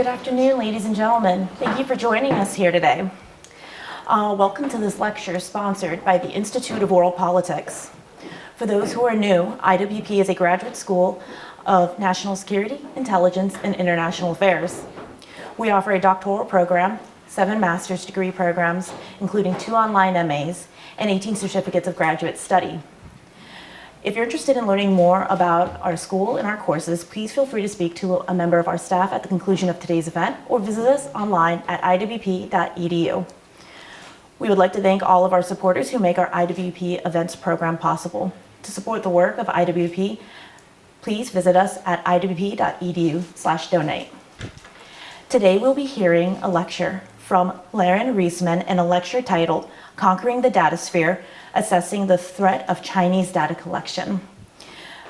Good afternoon, ladies and gentlemen. Thank you for joining us here today. Welcome to this lecture sponsored by the Institute of World Politics. For those who are new, IWP is a graduate school of national security, intelligence, and international affairs. We offer a doctoral program, 7 master's degree programs, including 2 online MAs, and 18 certificates of graduate study. If you're interested in learning more about our school and our courses, please feel free to speak to a member of our staff at the conclusion of today's event or visit us online at iwp.edu. We would like to thank all of our supporters who make our IWP events program possible. To support the work of IWP, please visit us at iwp.edu/donate. Today we'll be hearing a lecture from Laren Reesman and a lecture titled Conquering the Datasphere, Assessing the Threat of Chinese Data Collection.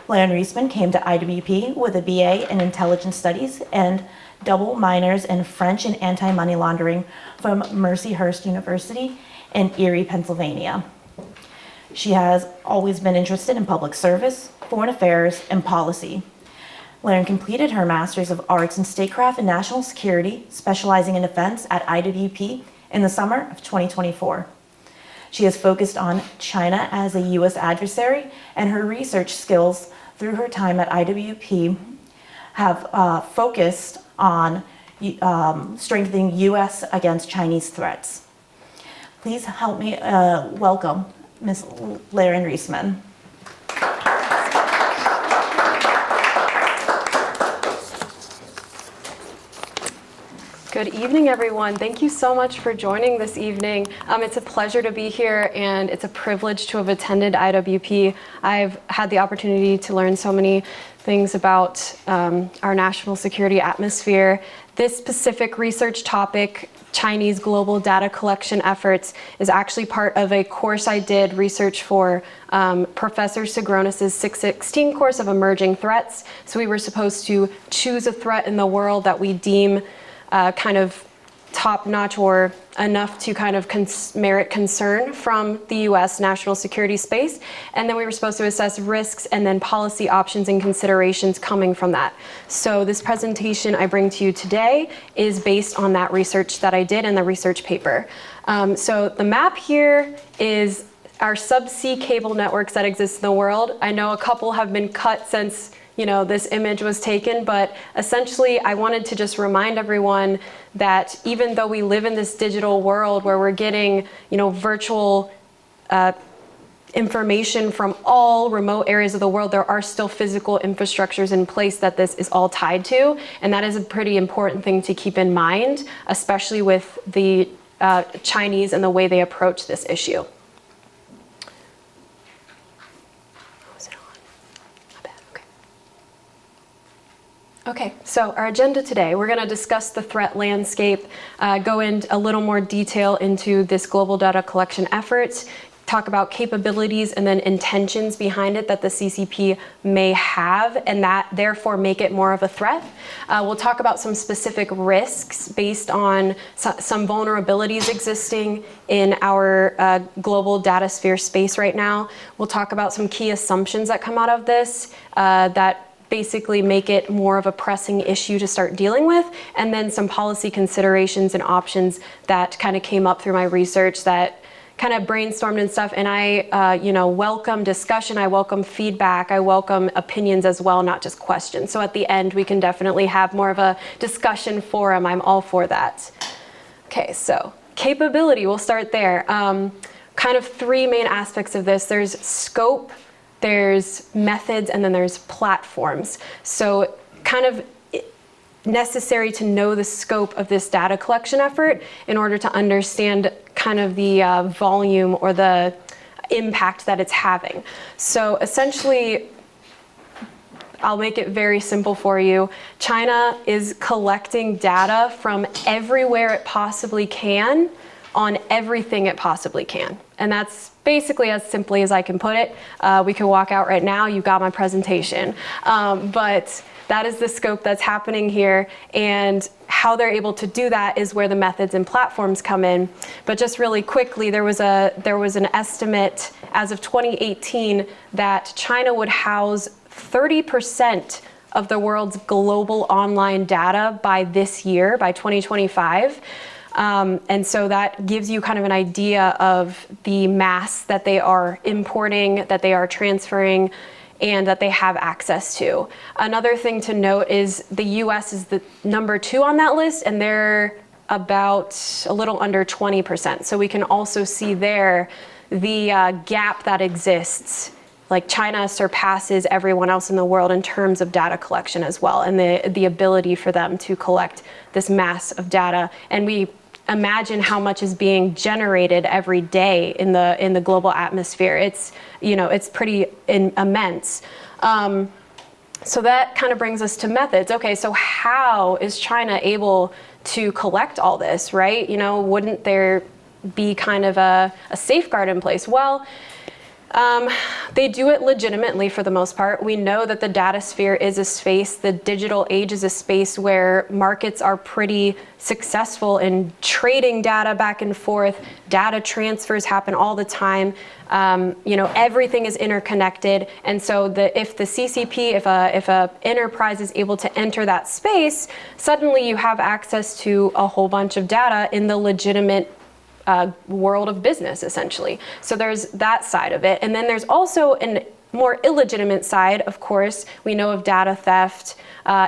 Laren Reesman came to IWP with a BA in Intelligence Studies and double minors in French and Anti-Money Laundering from Mercyhurst University in Erie, Pennsylvania. She has always been interested in public service, foreign affairs, and policy. Laren completed her Master's of Arts in Statecraft and National Security, specializing in defense at IWP in the summer of 2024. She has focused on China as a U.S. adversary, and her research skills through her time at IWP have focused on strengthening U.S. against Chinese threats. Please help me welcome Ms. Laren Reesman. Good evening, everyone. Thank you so much for joining this evening. It's a pleasure to be here, and it's a privilege to have attended IWP. I've had the opportunity to learn so many things about our national security atmosphere. This specific research topic, Chinese global data collection efforts, is actually part of a course I did research for Professor Sigronis' 616 course of emerging threats. So we were supposed to choose a threat in the world that we deem kind of top-notch or enough to kind of merit concern from the U.S. national security space. And then we were supposed to assess risks and then policy options and considerations coming from that. So this presentation I bring to you today is based on that research that I did in the research paper. So the map here is our subsea cable networks that exist in the world. I know a couple have been cut since this image was taken, but essentially I wanted to just remind everyone that even though we live in this digital world where we're getting, virtual information from all remote areas of the world, there are still physical infrastructures in place that this is all tied to, and that is a pretty important thing to keep in mind, especially with the Chinese and the way they approach this issue. Okay, so our agenda today, we're going to discuss the threat landscape, go into a little more detail into this global data collection efforts, talk about capabilities and then intentions behind it that the CCP may have, and that therefore make it more of a threat. We'll talk about some specific risks based on some vulnerabilities existing in our global data sphere space right now. We'll talk about some key assumptions that come out of this that basically make it more of a pressing issue to start dealing with, and then some policy considerations and options that kind of came up through my research that kind of brainstormed and stuff. And I, welcome discussion, I welcome feedback, I welcome opinions as well, not just questions. So at the end, we can definitely have more of a discussion forum. I'm all for that. Okay, so capability, we'll start there. Kind of 3 main aspects of this. There's scope, there's methods, and then there's platforms. So kind of necessary to know the scope of this data collection effort in order to understand kind of the volume or the impact that it's having. So essentially, I'll make it very simple for you. China is collecting data from everywhere it possibly can on everything it possibly can. And that's basically as simply as I can put it. We can walk out right now, you've got my presentation. But that is the scope that's happening here, and how they're able to do that is where the methods and platforms come in. But just really quickly, there was an estimate as of 2018 that China would house 30% of the world's global online data by this year, by 2025. And so that gives you kind of an idea of the mass that they are importing, that they are transferring, and that they have access to. Another thing to note is the US is the number 2 on that list, and they're about a little under 20%. So we can also see there the gap that exists. Like China surpasses everyone else in the world in terms of data collection as well, and the ability for them to collect this mass of data. And we imagine how much is being generated every day in the global atmosphere. It's, you know, it's pretty immense. So that kind of brings us to methods. Okay, so how is China able to collect all this, right? You know, wouldn't there be kind of a safeguard in place? Well, they do it legitimately for the most part. We know that the Datasphere is a space, the digital age is a space where markets are pretty successful in trading data back and forth. Data transfers happen all the time. You know, everything is interconnected. And so if the CCP, if a enterprise is able to enter that space, suddenly you have access to a whole bunch of data in the legitimate world of business, essentially. So there's that side of it. And then there's also a more illegitimate side, of course. We know of data theft,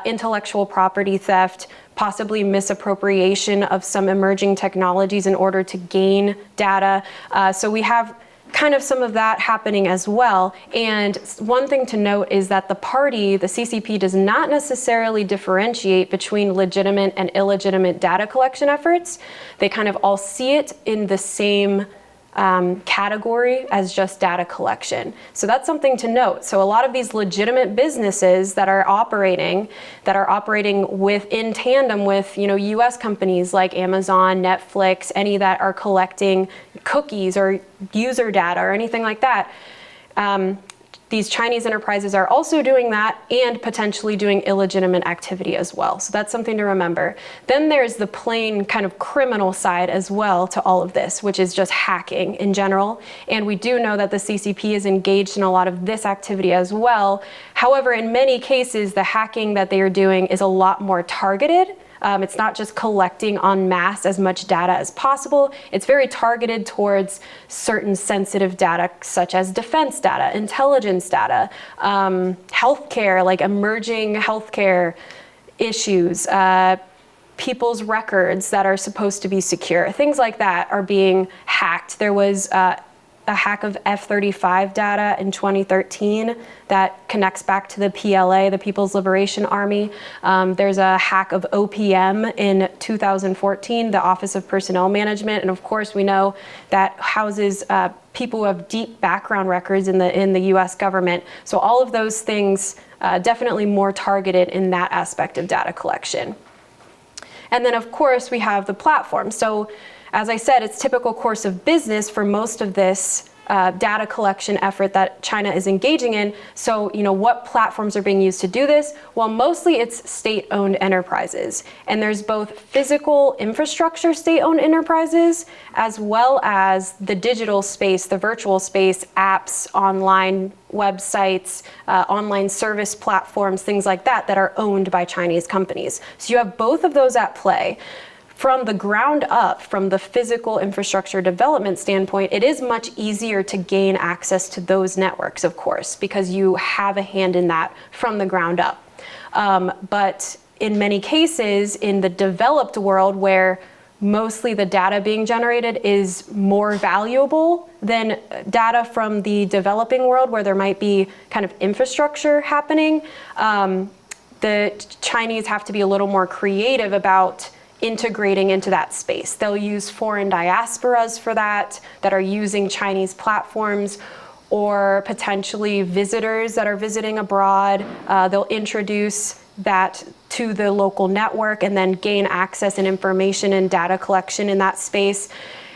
intellectual property theft, possibly misappropriation of some emerging technologies in order to gain data. So we have kind of some of that happening as well. And one thing to note is that the CCP, does not necessarily differentiate between legitimate and illegitimate data collection efforts. They kind of all see it in the same category as just data collection. So that's something to note. So a lot of these legitimate businesses that are operating in tandem with, you know, US companies like Amazon, Netflix, any that are collecting cookies or user data or anything like that. These Chinese enterprises are also doing that and potentially doing illegitimate activity as well. So that's something to remember. Then there's the plain kind of criminal side as well to all of this, which is just hacking in general. And we do know that the CCP is engaged in a lot of this activity as well. However, in many cases, the hacking that they are doing is a lot more targeted. It's not just collecting en masse as much data as possible. It's very targeted towards certain sensitive data, such as defense data, intelligence data, healthcare, like emerging healthcare issues, people's records that are supposed to be secure. Things like that are being hacked. There was a hack of F-35 data in 2013 that connects back to the PLA, the People's Liberation Army. There's a hack of OPM in 2014, the Office of Personnel Management, and of course we know that houses people who have deep background records in the U.S. government. So all of those things definitely more targeted in that aspect of data collection. And then of course we have the platform. So as I said, it's typical course of business for most of this data collection effort that China is engaging in. So, you know, what platforms are being used to do this? Well, mostly it's state-owned enterprises. And there's both physical infrastructure state-owned enterprises, as well as the digital space, the virtual space, apps, online websites, online service platforms, things like that, that are owned by Chinese companies. So you have both of those at play. From the ground up, from the physical infrastructure development standpoint, it is much easier to gain access to those networks, of course, because you have a hand in that from the ground up. But in many cases, in the developed world where mostly the data being generated is more valuable than data from the developing world where there might be kind of infrastructure happening, the Chinese have to be a little more creative about integrating into that space. They'll use foreign diasporas for that are using Chinese platforms, or potentially visitors that are visiting abroad. They'll introduce that to the local network and then gain access and information and data collection in that space.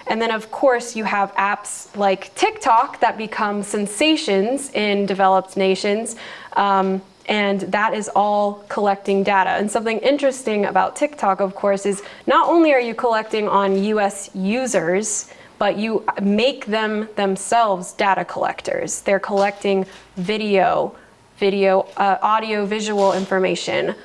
And then of course you have apps like TikTok that become sensations in developed nations. And that is all collecting data. And something interesting about TikTok, of course, is not only are you collecting on US users, but you make them themselves data collectors. They're collecting video, video, audio, visual information,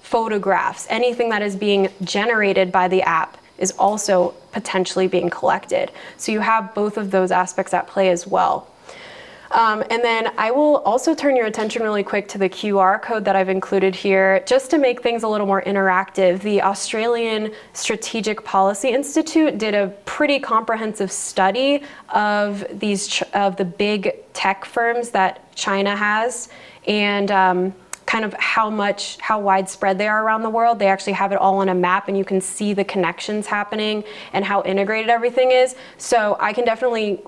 photographs, anything that is being generated by the app is also potentially being collected. So you have both of those aspects at play as well. And then I will also turn your attention really quick to the QR code that I've included here, just to make things a little more interactive. The Australian Strategic Policy Institute did a pretty comprehensive study of of the big tech firms that China has, and kind of how widespread they are around the world. They actually have it all on a map, and you can see the connections happening and how integrated everything is. So I can definitely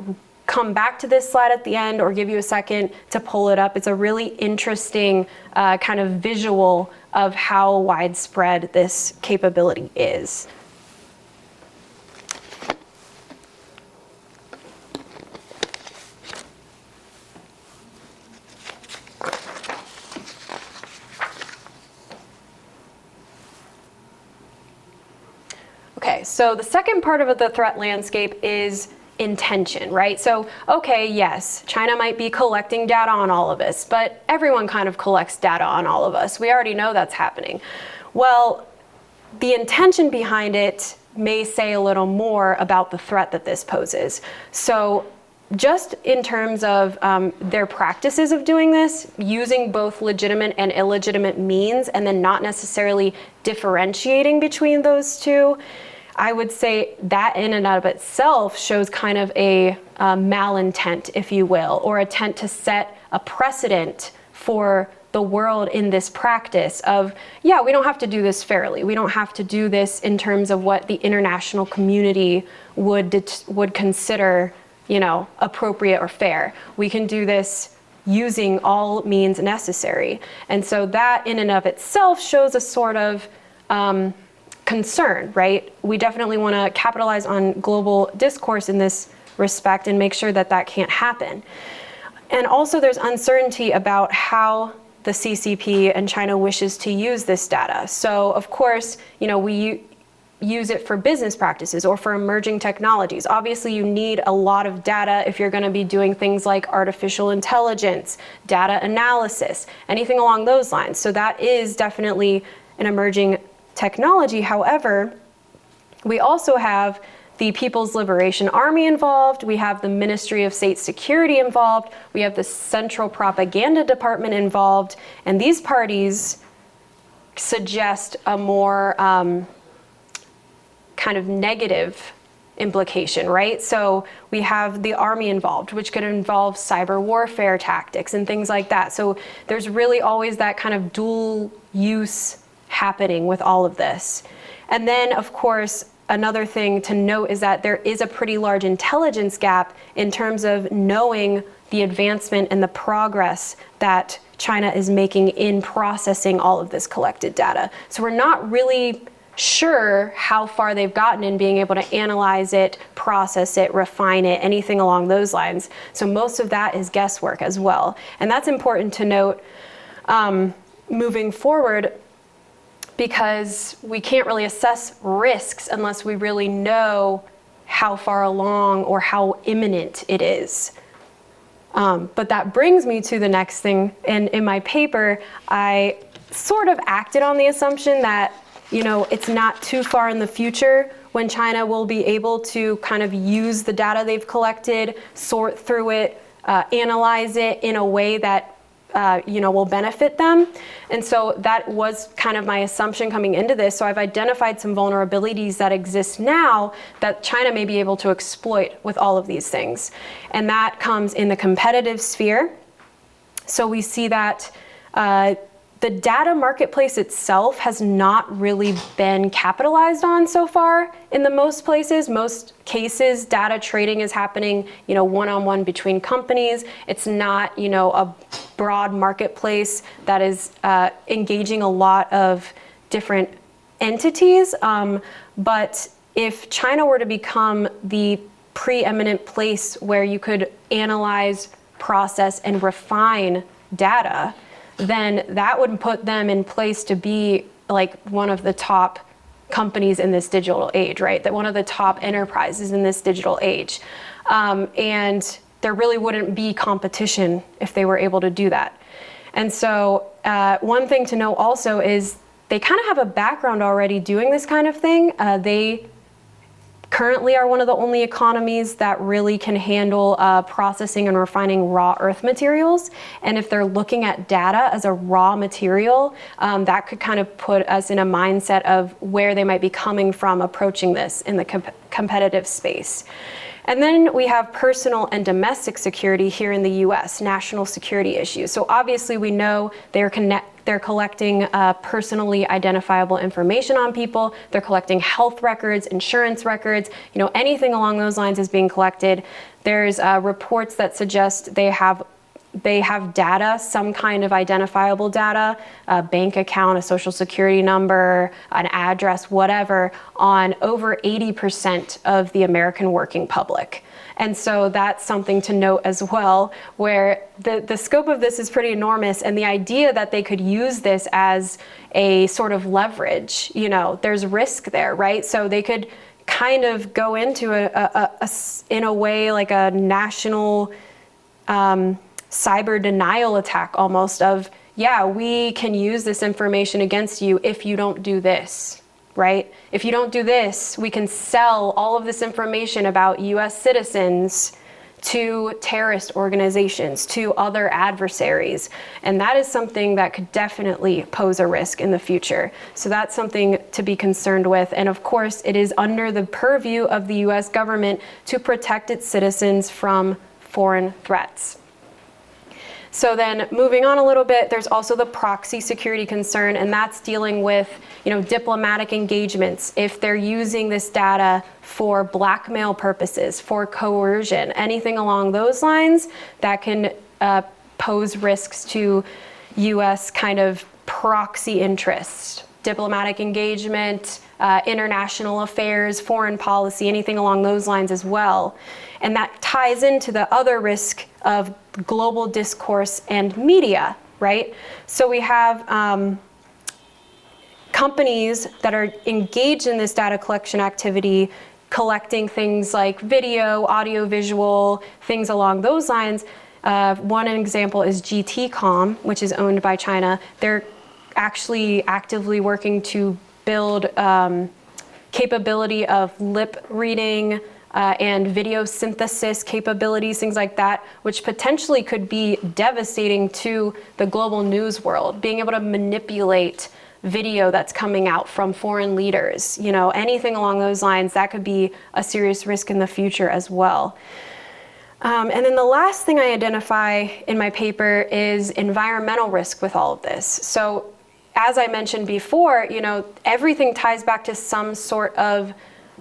come back to this slide at the end or give you a second to pull it up. It's a really interesting kind of visual of how widespread this capability is. Okay, so the second part of the threat landscape is intention, right? So, okay, yes, China might be collecting data on all of us, but everyone kind of collects data on all of us. We already know that's happening. Well, the intention behind it may say a little more about the threat that this poses. So just in terms of their practices of doing this, using both legitimate and illegitimate means, and then not necessarily differentiating between those two, I would say that in and of itself shows kind of a malintent, if you will, or intent to set a precedent for the world in this practice of, yeah, we don't have to do this fairly. We don't have to do this in terms of what the international community would consider, appropriate or fair. We can do this using all means necessary. And so that in and of itself shows a sort of concern, right? We definitely want to capitalize on global discourse in this respect and make sure that that can't happen. And also there's uncertainty about how the CCP and China wishes to use this data. So of course, we use it for business practices or for emerging technologies. Obviously you need a lot of data if you're going to be doing things like artificial intelligence, data analysis, anything along those lines. So that is definitely an emerging technology. However, we also have the People's Liberation Army involved, we have the Ministry of State Security involved, we have the Central Propaganda Department involved, and these parties suggest a more kind of negative implication, right? So we have the army involved, which could involve cyber warfare tactics and things like that. So there's really always that kind of dual use happening with all of this. And then, of course, another thing to note is that there is a pretty large intelligence gap in terms of knowing the advancement and the progress that China is making in processing all of this collected data. So we're not really sure how far they've gotten in being able to analyze it, process it, refine it, anything along those lines. So most of that is guesswork as well. And that's important to note moving forward, because we can't really assess risks unless we really know how far along or how imminent it is. But that brings me to the next thing. And in my paper, I sort of acted on the assumption that, it's not too far in the future when China will be able to kind of use the data they've collected, sort through it, analyze it in a way that will benefit them. And so that was kind of my assumption coming into this. So I've identified some vulnerabilities that exist now that China may be able to exploit with all of these things. And that comes in the competitive sphere. So we see that the data marketplace itself has not really been capitalized on so far in the most places. Most cases, data trading is happening, one-on-one between companies. It's not, a broad marketplace that is engaging a lot of different entities. But if China were to become the preeminent place where you could analyze, process, and refine data, then that would put them in place to be like one of the top companies in this digital age, right? That one of the top enterprises in this digital age. And there really wouldn't be competition if they were able to do that. And so one thing to know also is they kind of have a background already doing this kind of thing. They currently are one of the only economies that really can handle processing and refining raw earth materials. And if they're looking at data as a raw material, that could kind of put us in a mindset of where they might be coming from approaching this in the competitive space. And then we have personal and domestic security here in the US, national security issues. So obviously we know they're collecting personally identifiable information on people. They're collecting health records, insurance records, anything along those lines is being collected. There's reports that suggest they have data, some kind of identifiable data, a bank account, a social security number, an address, whatever, on over 80% of the American working public. And so that's something to note as well, where the scope of this is pretty enormous, and the idea that they could use this as a sort of leverage, there's risk there, right? So they could kind of go into in a way like a national cyber denial attack almost of, yeah, we can use this information against you if you don't do this, right? If you don't do this, we can sell all of this information about US citizens to terrorist organizations, to other adversaries. And that is something that could definitely pose a risk in the future. So that's something to be concerned with. And of course, it is under the purview of the US government to protect its citizens from foreign threats. So then moving on a little bit, there's also the proxy security concern, and that's dealing with, diplomatic engagements. If they're using this data for blackmail purposes, for coercion, anything along those lines, that can pose risks to US kind of proxy interests, diplomatic engagement, international affairs, foreign policy, anything along those lines as well. And that ties into the other risk of global discourse and media, right? So we have companies that are engaged in this data collection activity, collecting things like video, audio, visual, things along those lines. One example is GTCom, which is owned by China. They're actually actively working to build capability of lip reading, and video synthesis capabilities, things like that, which potentially could be devastating to the global news world. Being able to manipulate video that's coming out from foreign leaders, anything along those lines, that could be a serious risk in the future as well. And then the last thing I identify in my paper is environmental risk with all of this. So as I mentioned before, everything ties back to some sort of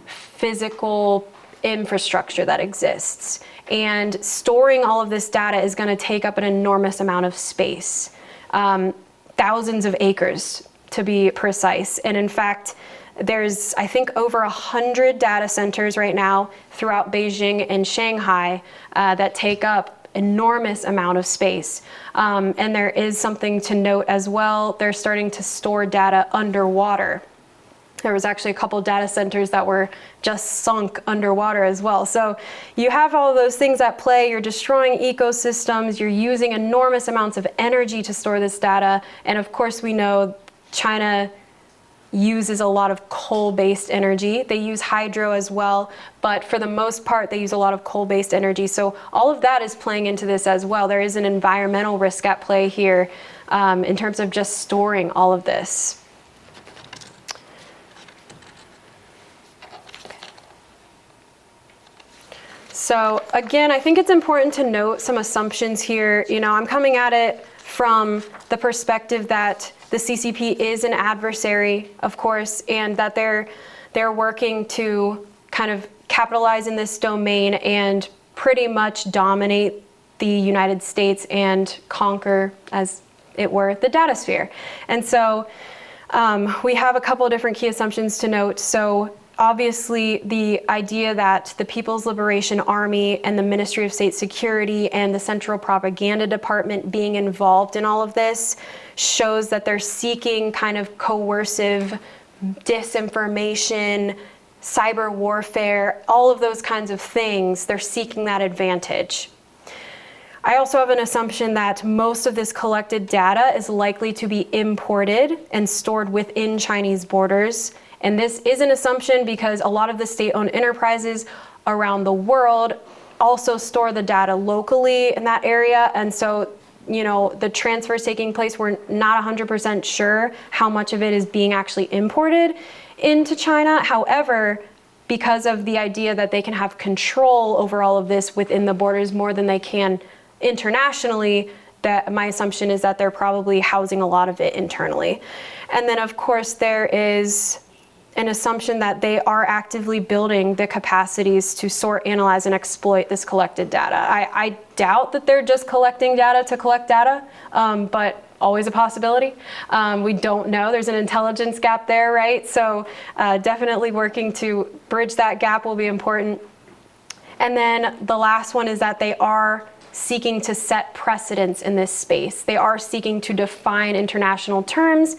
physical infrastructure that exists. And storing all of this data is going to take up an enormous amount of space, thousands of acres to be precise. And in fact, there's, I think, over 100 data centers right now throughout Beijing and Shanghai that take up enormous amount of space. And there is something to note as well. They're starting to store data underwater. There was actually a couple data centers that were just sunk underwater as well. So you have all of those things at play. You're destroying ecosystems. You're using enormous amounts of energy to store this data. And of course, we know China uses a lot of coal-based energy. They use hydro as well, but for the most part, they use a lot of coal-based energy. So all of that is playing into this as well. There is an environmental risk at play here in terms of just storing all of this. So again, I think it's important to note some assumptions here. I'm coming at it from the perspective that the CCP is an adversary, of course, and that they're working to kind of capitalize in this domain and pretty much dominate the United States and conquer, as it were, the Datasphere. And so we have a couple of different key assumptions to note. So obviously, the idea that the People's Liberation Army and the Ministry of State Security and the Central Propaganda Department being involved in all of this shows that they're seeking kind of coercive disinformation, cyber warfare, all of those kinds of things. They're seeking that advantage. I also have an assumption that most of this collected data is likely to be imported and stored within Chinese borders. And this is an assumption because a lot of the state-owned enterprises around the world also store the data locally in that area. And so, the transfers taking place, we're not 100% sure how much of it is being actually imported into China. However, because of the idea that they can have control over all of this within the borders more than they can internationally, that my assumption is that they're probably housing a lot of it internally. And then of course there is an assumption that they are actively building the capacities to sort, analyze, and exploit this collected data. I doubt that they're just collecting data to collect data, but always a possibility. We don't know. There's an intelligence gap there, right? So definitely working to bridge that gap will be important. And then the last one is that they are seeking to set precedents in this space. They are seeking to define international terms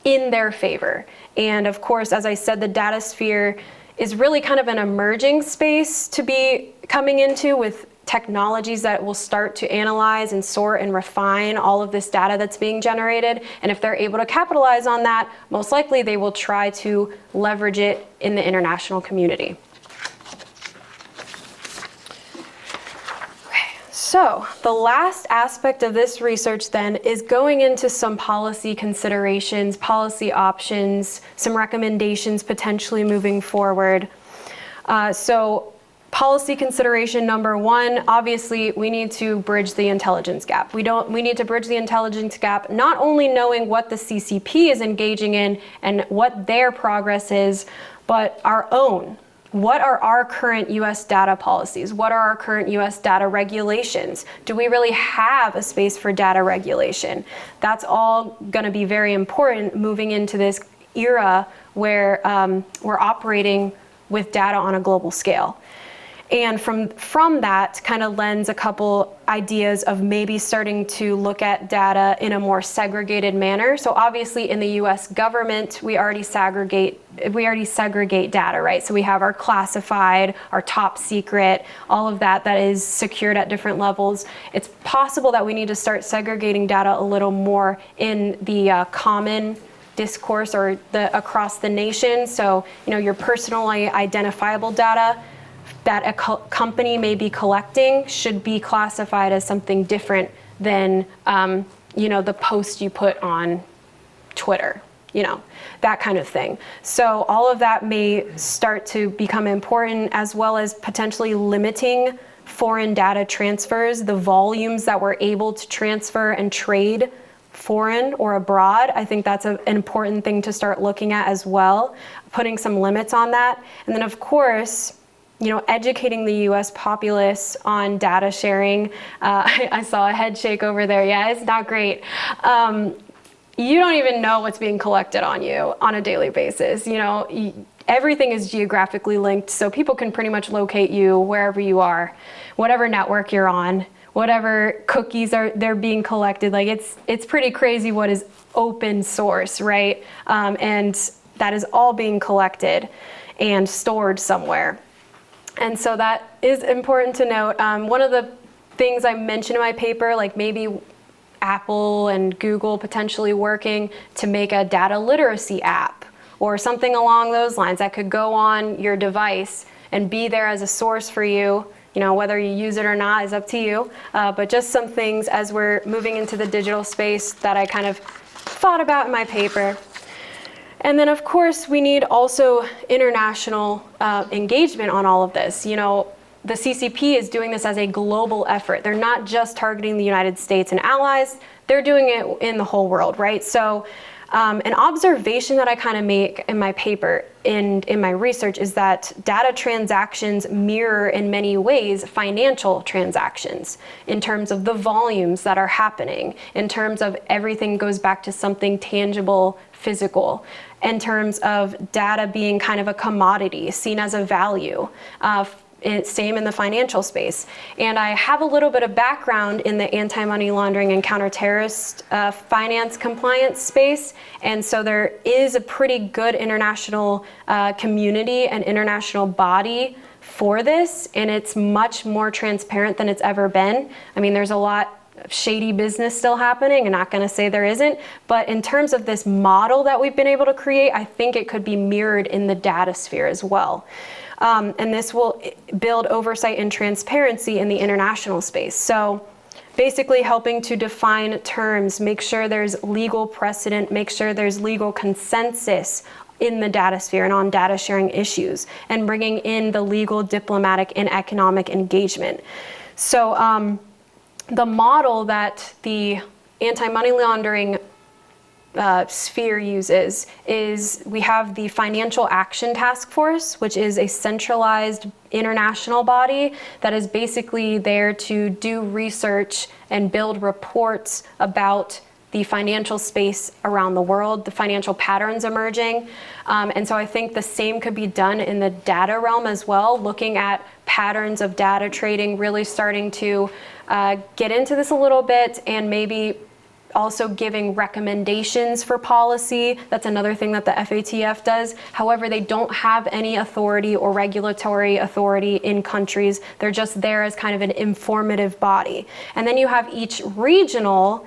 in their favor. And of course, as I said, the Datasphere is really kind of an emerging space to be coming into, with technologies that will start to analyze and sort and refine all of this data that's being generated. And if they're able to capitalize on that, most likely they will try to leverage it in the international community. So the last aspect of this research then is going into some policy considerations, policy options, some recommendations potentially moving forward. So policy consideration number one, obviously we need to bridge the intelligence gap. We need to bridge the intelligence gap, not only knowing what the CCP is engaging in and what their progress is, but our own. What are our current US data policies? What are our current US data regulations? Do we really have a space for data regulation? That's all going to be very important moving into this era where we're operating with data on a global scale. And from that kind of lends a couple ideas of maybe starting to look at data in a more segregated manner. So obviously in the US government, we already segregate data, right? So we have our classified, our top secret, all of that is secured at different levels. It's possible that we need to start segregating data a little more in the common discourse or across the nation. So, your personally identifiable data that a company may be collecting should be classified as something different than, the post you put on Twitter, that kind of thing. So all of that may start to become important, as well as potentially limiting foreign data transfers, the volumes that we're able to transfer and trade foreign or abroad. I think that's an important thing to start looking at as well, putting some limits on that. And then of course, educating the US populace on data sharing. I saw a head shake over there. Yeah, it's not great. You don't even know what's being collected on you on a daily basis. Everything is geographically linked, so people can pretty much locate you wherever you are, whatever network you're on, whatever cookies they're being collected. Like it's pretty crazy what is open source, right? And that is all being collected and stored somewhere. And so that is important to note. One of the things I mentioned in my paper, like maybe Apple and Google potentially working to make a data literacy app or something along those lines that could go on your device and be there as a source for you. Whether you use it or not is up to you. But just some things as we're moving into the digital space that I kind of thought about in my paper. And then, of course, we need also international engagement on all of this. The CCP is doing this as a global effort. They're not just targeting the United States and allies. They're doing it in the whole world, right? So an observation that I kind of make in my paper and in my research is that data transactions mirror in many ways financial transactions in terms of the volumes that are happening, in terms of everything goes back to something tangible, physical, in terms of data being kind of a commodity, seen as a value. Same in the financial space. And I have a little bit of background in the anti-money laundering and counter-terrorist finance compliance space. And so there is a pretty good international community and international body for this, and it's much more transparent than it's ever been. I mean, there's a lot of shady business still happening. I'm not going to say there isn't, but in terms of this model that we've been able to create, I think it could be mirrored in the Datasphere as well. And this will build oversight and transparency in the international space. So basically helping to define terms, make sure there's legal precedent, make sure there's legal consensus in the Datasphere and on data sharing issues, and bringing in the legal, diplomatic, and economic engagement. So the model that the anti-money laundering sphere uses is we have the Financial Action Task Force, which is a centralized international body that is basically there to do research and build reports about the financial space around the world, the financial patterns emerging. And so I think the same could be done in the data realm as well, looking at patterns of data trading, really starting to get into this a little bit, and maybe also giving recommendations for policy. That's another thing that the FATF does. However, they don't have any authority or regulatory authority in countries. They're just there as kind of an informative body. And then you have each regional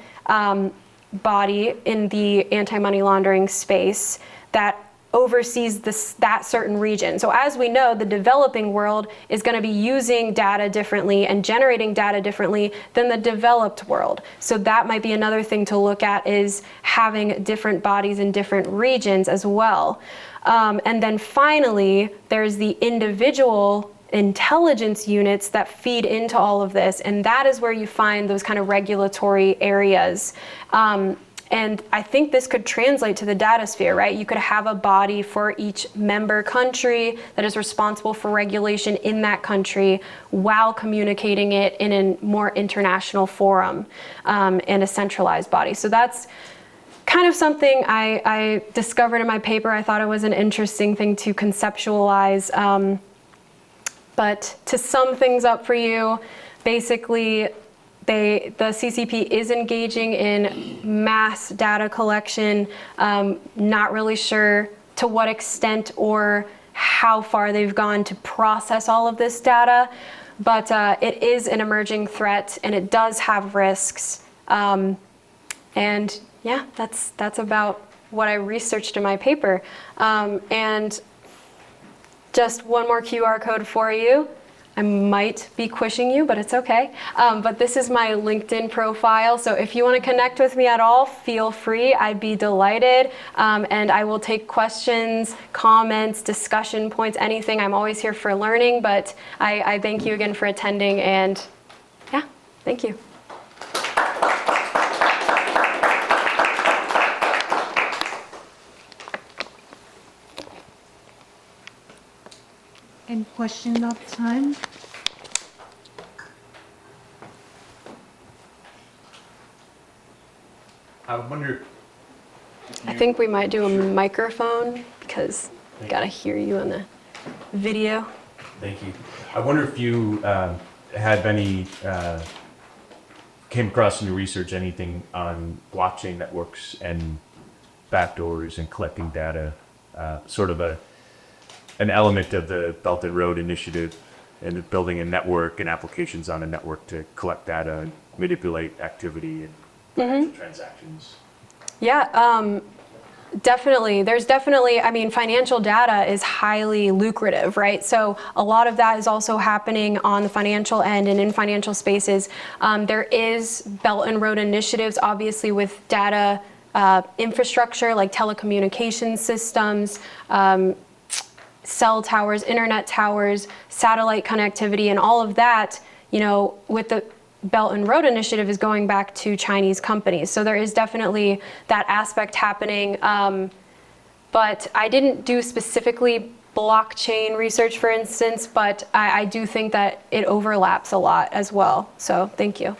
body in the anti-money laundering space that oversees that certain region. So as we know, the developing world is going to be using data differently and generating data differently than the developed world. So that might be another thing to look at, is having different bodies in different regions as well. And then finally, there's the individual intelligence units that feed into all of this, and that is where you find those kind of regulatory areas. And I think this could translate to the Datasphere, right? You could have a body for each member country that is responsible for regulation in that country while communicating it in a more international forum, and a centralized body. So that's kind of something I discovered in my paper. I thought it was an interesting thing to conceptualize. But to sum things up for you, basically, the CCP is engaging in mass data collection. Not really sure to what extent or how far they've gone to process all of this data, but it is an emerging threat, and it does have risks. And yeah, that's about what I researched in my paper. And just one more QR code for you. I might be quishing you, but it's okay. But this is my LinkedIn profile. So if you want to connect with me at all, feel free. I'd be delighted. And I will take questions, comments, discussion points, anything. I'm always here for learning, but I thank you again for attending, and yeah, thank you. Any questions at the time? I wonder. I think we might do a microphone because we gotta hear you in the video. Thank you. I wonder if you had any, came across in your research anything on blockchain networks and backdoors and collecting data, sort of an element of the Belt and Road Initiative, and building a network and applications on a network to collect data and manipulate activity and financial transactions. Yeah, definitely. There's definitely, I mean, financial data is highly lucrative, right? So a lot of that is also happening on the financial end and in financial spaces. There is Belt and Road Initiatives, obviously, with data infrastructure like telecommunications systems, cell towers, internet towers, satellite connectivity, and all of that, you know, with the Belt and Road Initiative is going back to Chinese companies. So there is definitely that aspect happening. But I didn't do specifically blockchain research, for instance, but I do think that it overlaps a lot as well. So thank you.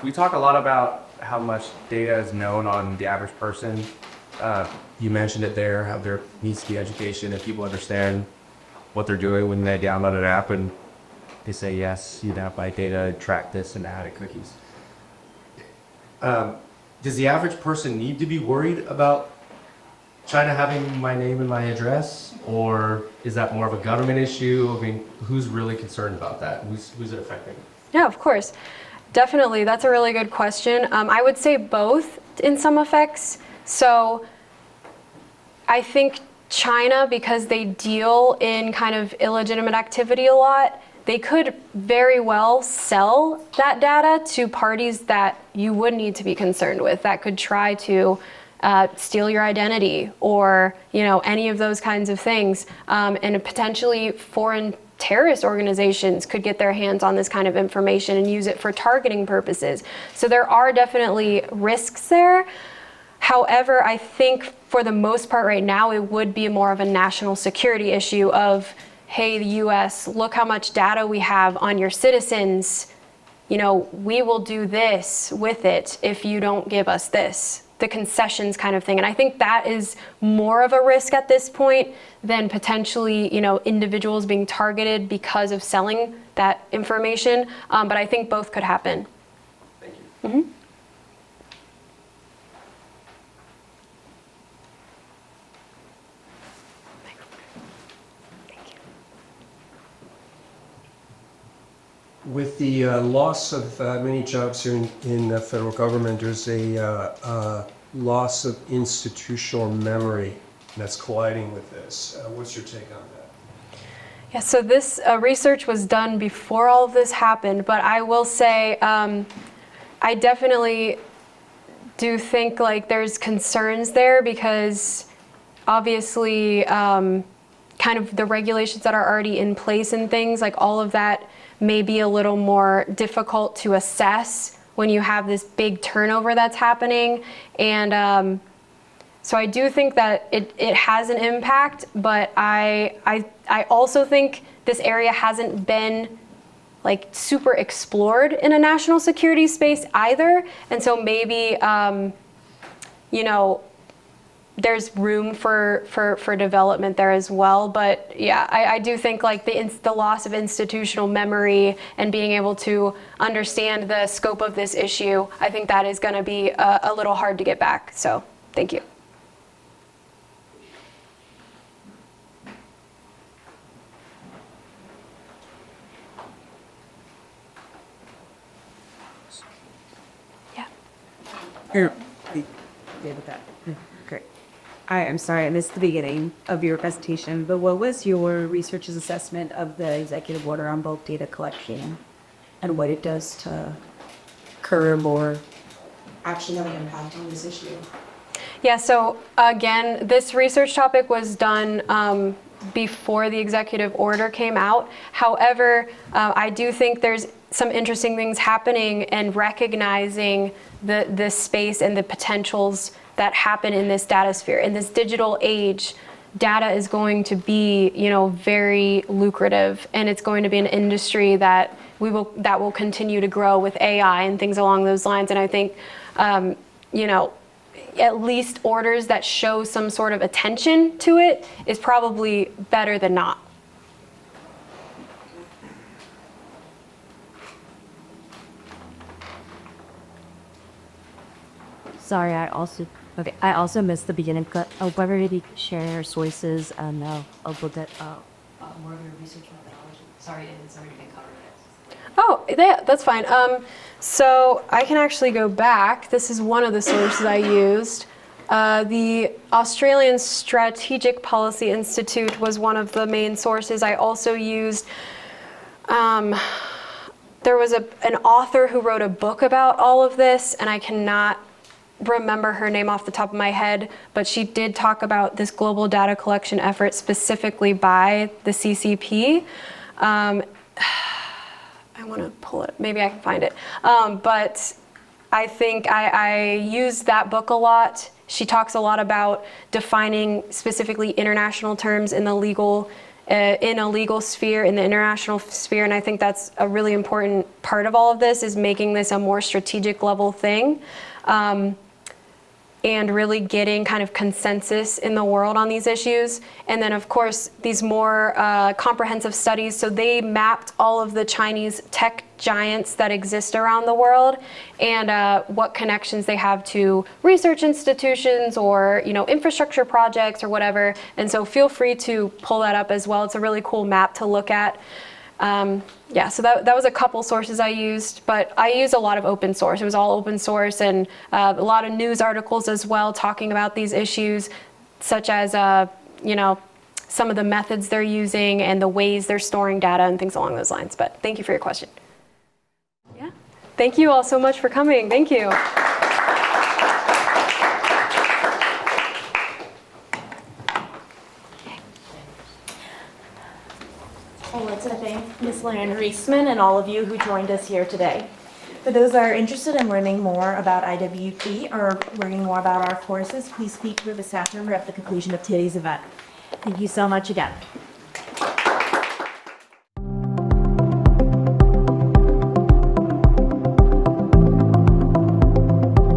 We talk a lot about how much data is known on the average person. You mentioned it there, how there needs to be education if people understand what they're doing when they download an app and they say, yes, you now buy data, track this, and add it cookies. does the average person need to be worried about China having my name and my address, or is that more of a government issue? I mean, who's really concerned about that? Who's it affecting? Yeah, of course. Definitely. That's a really good question. I would say both in some effects. So I think China, because they deal in kind of illegitimate activity a lot, they could very well sell that data to parties that you would need to be concerned with, that could try to steal your identity or, any of those kinds of things. And potentially foreign terrorist organizations could get their hands on this kind of information and use it for targeting purposes. So there are definitely risks there. However, I think for the most part right now, it would be more of a national security issue of, hey, the US, look how much data we have on your citizens. We will do this with it if you don't give us this. The concessions kind of thing. And I think that is more of a risk at this point than potentially, individuals being targeted because of selling that information. But I think both could happen. Thank you. Mm-hmm. With the loss of many jobs here in the federal government, there's a loss of institutional memory that's colliding with this. What's your take on that? Yeah, so this research was done before all of this happened, but I will say I definitely do think there's concerns there because obviously kind of the regulations that are already in place and things all of that may be a little more difficult to assess when you have this big turnover that's happening. And so I do think that it has an impact, but I also think this area hasn't been super explored in a national security space either. And so maybe, there's room for development there as well. But yeah, I do think the loss of institutional memory and being able to understand the scope of this issue, I think that is going to be a little hard to get back. So thank you. Yeah. Here. Good with that. Great. I'm sorry, I missed the beginning of your presentation, but what was your research's assessment of the executive order on bulk data collection and what it does to curb or actually have an impact on this issue? Yeah, so again, this research topic was done before the executive order came out. However, I do think there's some interesting things happening and recognizing the space and the potentials that happen in this datasphere. In this digital age, data is going to be, very lucrative, and it's going to be an industry that will continue to grow with AI and things along those lines. And I think, at least orders that show some sort of attention to it is probably better than not. Sorry, I also missed the beginning. However, maybe share sources and I'll look at more of your research methodology. Sorry, it's already been covered. Oh, yeah, that's fine. So I can actually go back. This is one of the sources I used. The Australian Strategic Policy Institute was one of the main sources. I also used, there was an author who wrote a book about all of this, and I cannot remember her name off the top of my head, but she did talk about this global data collection effort specifically by the CCP. I want to pull it, maybe I can find it. But I think I use that book a lot. She talks a lot about defining specifically international terms in the legal, in a legal sphere, in the international sphere, and I think that's a really important part of all of this, is making this a more strategic level thing. and really getting kind of consensus in the world on these issues. And then, of course, these more comprehensive studies. So they mapped all of the Chinese tech giants that exist around the world and what connections they have to research institutions or, you know, infrastructure projects or whatever. And so feel free to pull that up as well. It's a really cool map to look at. Yeah, so that was a couple sources I used, but I used a lot of open source. It was all open source, and a lot of news articles as well talking about these issues, such as, you know, some of the methods they're using and the ways they're storing data and things along those lines. But thank you for your question. Yeah, thank you all so much for coming. Thank you. I'd like to thank Ms. Laren Reesman and all of you who joined us here today. For those that are interested in learning more about IWP or learning more about our courses, please speak with the staff member at the conclusion of today's event. Thank you so much again.